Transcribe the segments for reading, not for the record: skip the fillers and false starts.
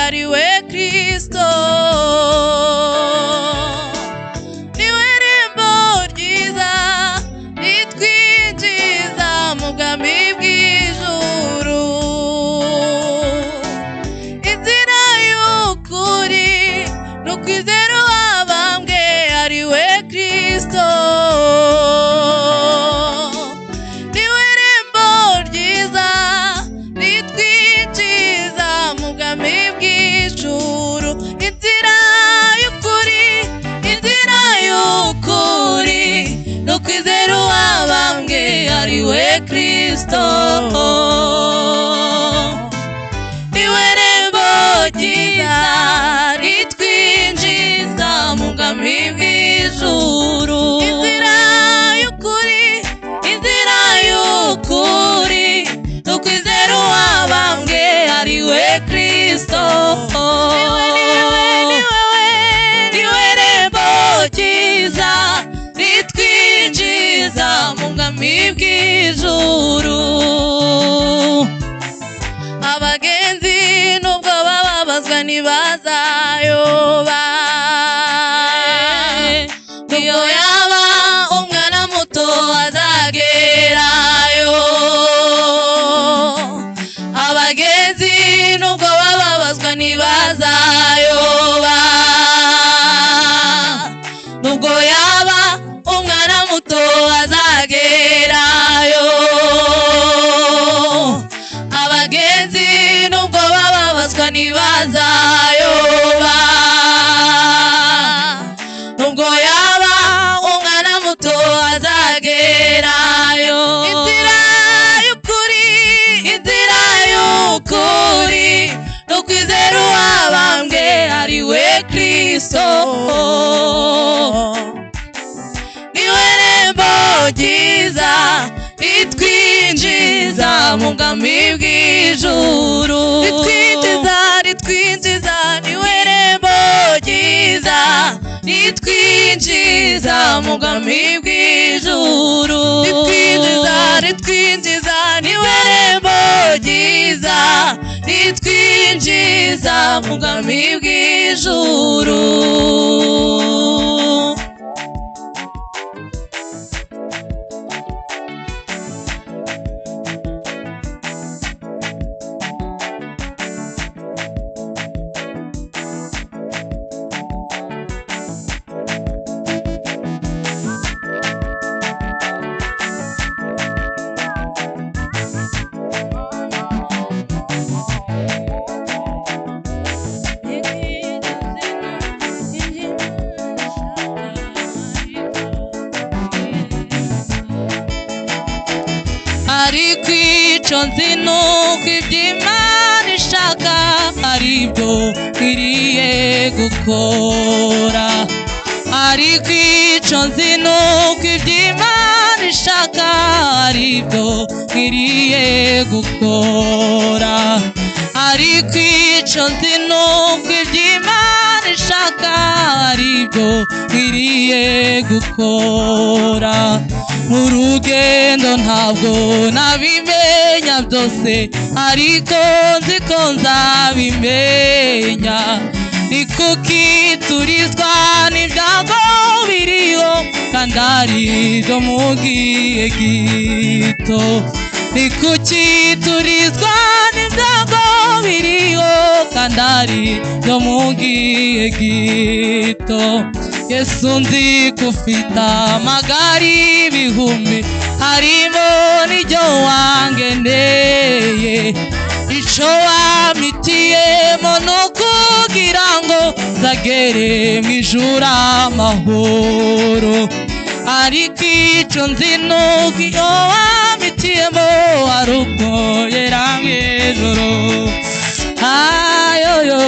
ari we Kristo. Niwe rembo ryiza ritwinjiza mu bwami bw'ijuru. Inzira y'ukuri n'ukwizera uwabambwe ari we Kristo. Niwe rembo ryiza ritwinjiza mu bwami bw'ijuru. Inzira y'ukuri n'ukwizera uwabambwe ari we Kristo. Niwe rembo ryiza ritwinjiza mu bwami bw'ijuru. Inzira y'ukuri n'ukwizera uwabambwe ari we Kristo. Niwe rembo ryiza ritwinjiza mu bwami bw'ijuru. Abagenzi nubwo bababazwa ntibazayoba, niyo yaba umwana muto azagerayo. Abagenzi nubwo bababazwa ntibazayoba, nubwo yaba umwana muto azagerayo. Abagenzi nubwo bababazwa ntibazayoba, nubwo yaba umwana muto azagerayo. Inzira y'ukuri n'ukwizera uwabambwe ari we Kristo. Niwe rembo ryiza ritwinjiza mu bwami bw'ijuru. Ritwinjiza, niwe rembo ryiza ritwinjiza mu bwami bw'ijuru. Ritwinjiza, niwe rembo ryiza ritwinjiza mu bwami bw'ijuru. Ariko ico nzi nuko ivy'Imana ishaka aribyo nkwiriye gukora. Ariko ico nzi nuko ivy'Imana ishaka aribyo nkwiriye gukora. Ariko ico nzi nuko ivy'Imana ishaka aribyo nkwiriye gukora. Mu rugendo ntabwo nabimenya byose, ariko nzi ko nzabimenya. Ni kuki turizwa n'ibyago biriho kandi aribyo mu gihe gito? Ni kuki turizwa n'ibyago biriho kandi aribyo mu gihe gito? Yesu nzi ko ufite amagari ibihumbi, harimo n'iryo wangeneye. Ico wampitiyemo n'ukugira ngo nzagere mw'ijuru amahoro. Ariko ico nzi nuko iyo wampitiyemo ari ubwoyera mw'ijuru. Ayoyo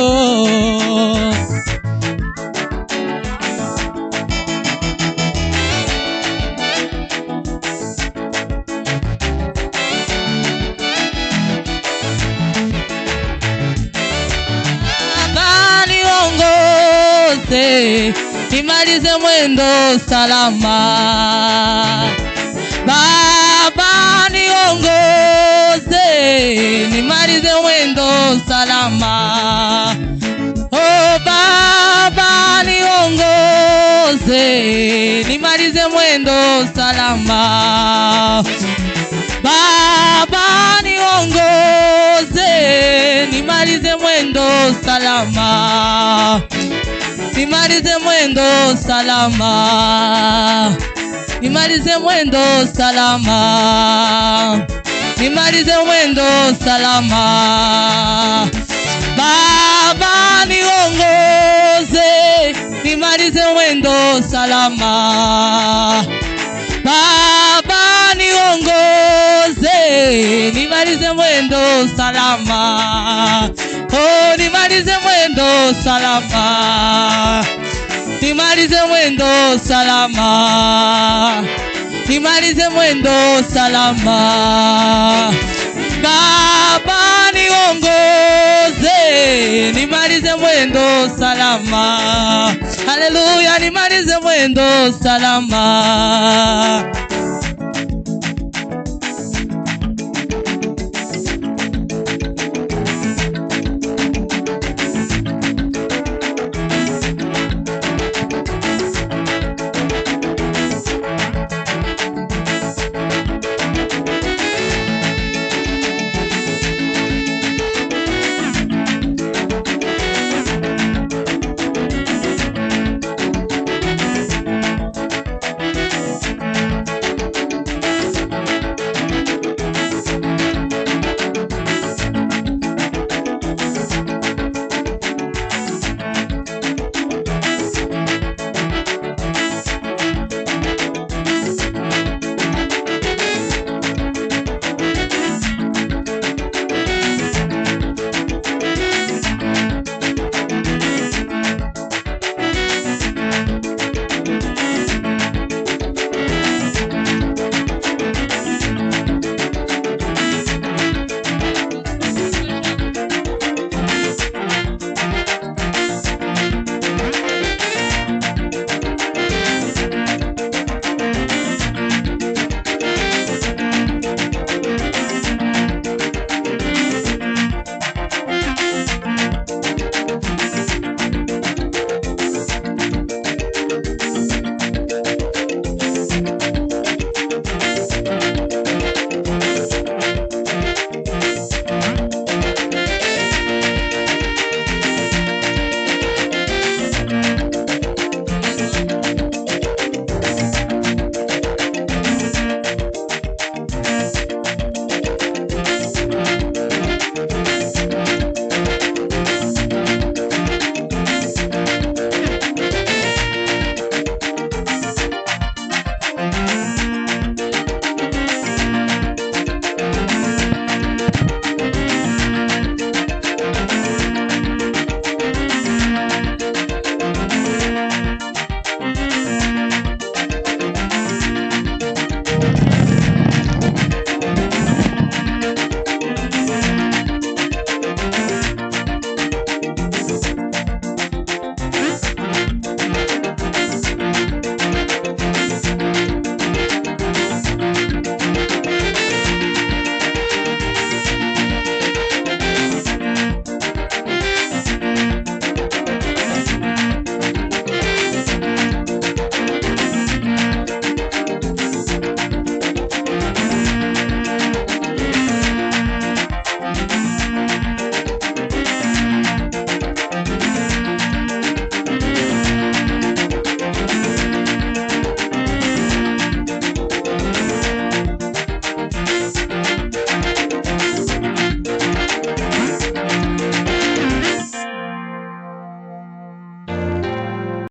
nimalize mwendo salama. Baba niongoze nimalize mwendo salama. nimalize mwendo salama. Baba niongoze, nimalize mwendo salama. Nimalize mwendo salama. Nimalize mwendo salama. Nimalize mwendo salama. Baba niongoze, nimalize mwendo salama. Baba niongoze, nimalize mwendo salama. Oh, nimalize mwendo salama. Nimalize mwendo salama. Nimalize mwendo salama. Baba niongoze, nimalize mwendo salama. Haleluya, nimalize mwendo salama.